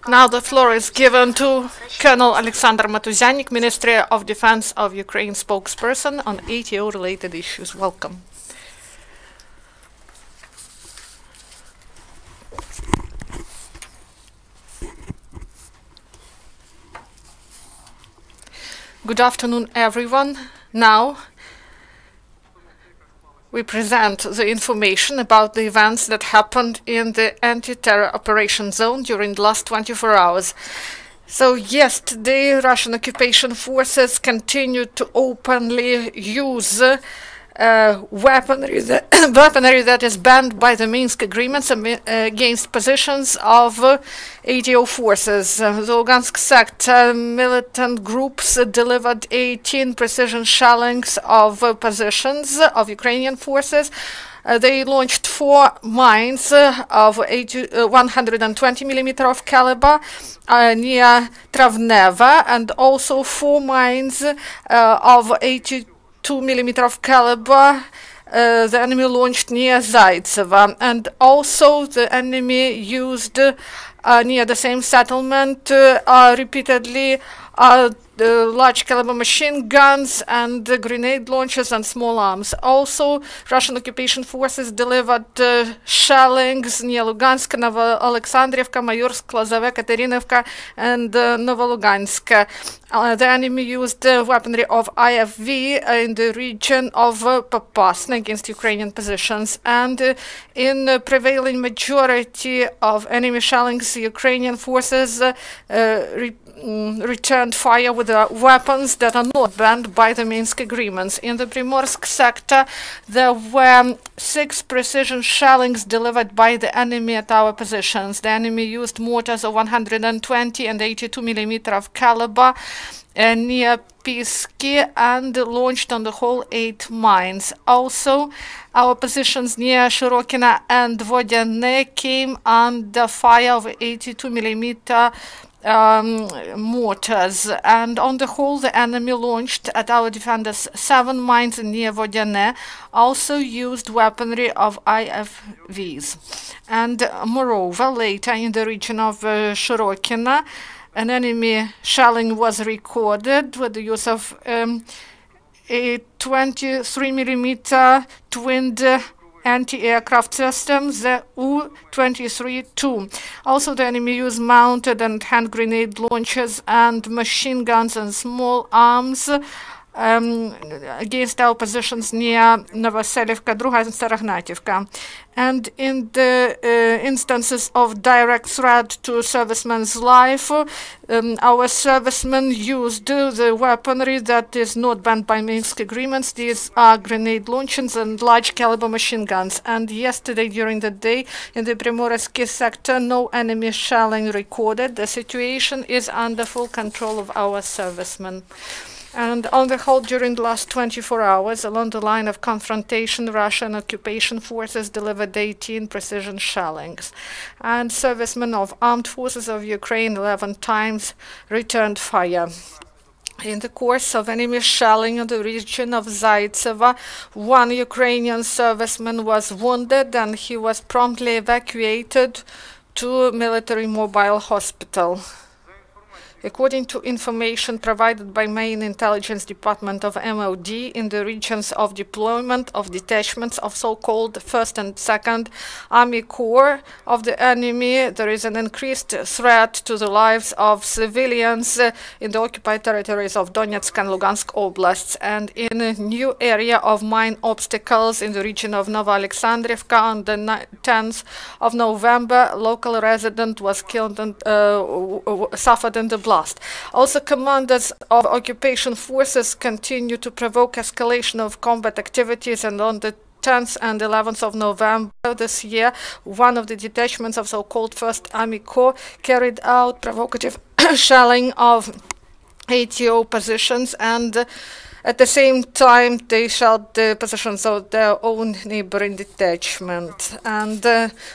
Now the floor is given to Colonel Oleksandr Motuzyanyk, Ministry of Defense of Ukraine spokesperson on ATO-related issues. Welcome. Good afternoon, everyone. Now we present the information about the events that happened in the anti-terror operation zone during the last 24 hours. So yesterday, Russian occupation forces continued to openly use weaponry that is banned by the Minsk agreements against positions of ATO forces. The Lugansk sector militant groups delivered 18 precision shellings of positions of Ukrainian forces. They launched 4 mines of 120 millimeter of caliber near Travneva, and also 4 mines of 82 millimeter of caliber the enemy launched near Zaitseva, and also the enemy used near the same settlement repeatedly large caliber machine guns and grenade launchers and small arms. Also, Russian occupation forces delivered shellings near Lugansk, Oleksandrivka, Mayorsk, Klazave, Katerinivka, and Novolugansk. The enemy used weaponry of IFV in the region of Popasna against Ukrainian positions, and in the prevailing majority of enemy shellings, Ukrainian forces returned fire with weapons that are not banned by the Minsk agreements. In the Primorsk sector, there were 6 precision shellings delivered by the enemy at our positions. The enemy used mortars of 120 and 82 millimeter of caliber near Pisky and launched on the whole 8 mines. Also, our positions near Shirokina and Vodyane came under fire of 82 millimeter mortars, and on the whole the enemy launched at our defenders 7 mines near Vodyane, also used weaponry of IFVs. And moreover, later in the region of Shirokina, an enemy shelling was recorded with the use of a 23 millimeter twinned anti-aircraft systems, the U-23-2. Also, the enemy used mounted and hand grenade launchers and machine guns and small arms against our positions near Novoselivka, Druga, and Starognativka. And in the instances of direct threat to servicemen's life, our servicemen used the weaponry that is not banned by Minsk agreements. These are grenade launchers and large caliber machine guns. And yesterday during the day in the Primorsky sector, no enemy shelling recorded. The situation is under full control of our servicemen. And on the whole, during the last 24 hours, along the line of confrontation, Russian occupation forces delivered 18 precision shellings. And servicemen of armed forces of Ukraine 11 times returned fire. In the course of enemy shelling in the region of Zaitseva, 1 Ukrainian serviceman was wounded and he was promptly evacuated to a military mobile hospital. According to information provided by main intelligence department of MOD, in the regions of deployment of detachments of so-called 1st and 2nd Army Corps of the enemy, there is an increased threat to the lives of civilians in the occupied territories of Donetsk and Lugansk oblasts. And in a new area of mine obstacles in the region of Novoalexandrivka on the 10th of November, a local resident was killed and suffered in the blast. Also, commanders of occupation forces continue to provoke escalation of combat activities, and on the 10th and 11th of November this year, one of the detachments of so-called 1st Army Corps carried out provocative shelling of ATO positions, and at the same time they shelled the positions of their own neighboring detachment. And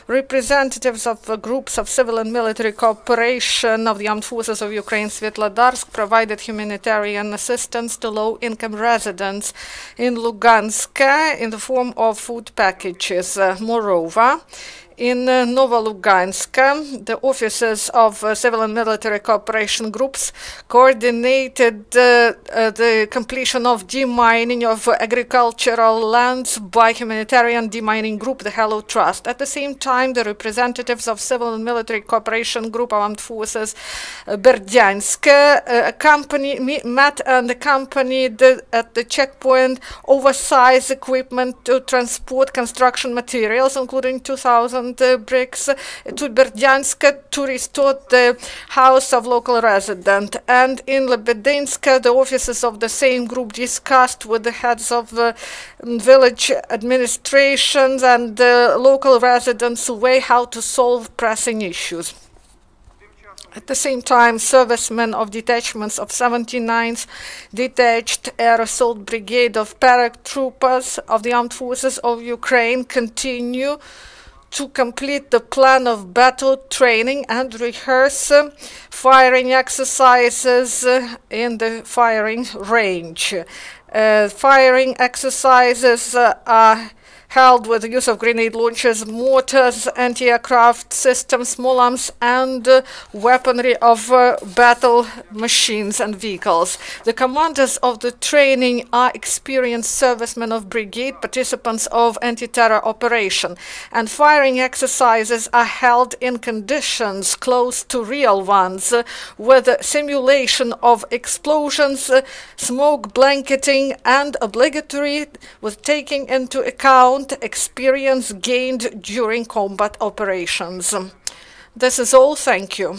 representatives of groups of civil and military cooperation of the armed forces of Ukraine, Svetlodarsk, provided humanitarian assistance to low-income residents in Lugansk in the form of food packages. Moreover, In Novolugansk, the officers of civil and military cooperation groups coordinated the completion of demining of agricultural lands by humanitarian demining group, the Hello Trust. At the same time, the representatives of civil and military cooperation group armed forces Berdyansk met and accompanied at the checkpoint oversized equipment to transport construction materials, including 2,000 bricks, to Berdyansk to restore the house of local resident. And in Lebedinsk, the officers of the same group discussed with the heads of village administrations and local residents a way how to solve pressing issues. At the same time, servicemen of detachments of 79th Detached Air Assault Brigade of paratroopers of the Armed Forces of Ukraine continue to complete the plan of battle training and rehearse firing exercises in the firing range. Firing exercises are held with the use of grenade launchers, mortars, anti-aircraft systems, small arms, and weaponry of battle machines and vehicles. The commanders of the training are experienced servicemen of brigade, participants of anti-terror operation, and firing exercises are held in conditions close to real ones, with simulation of explosions, smoke blanketing, and obligatory with taking into account experience gained during combat operations. This is all. Thank you.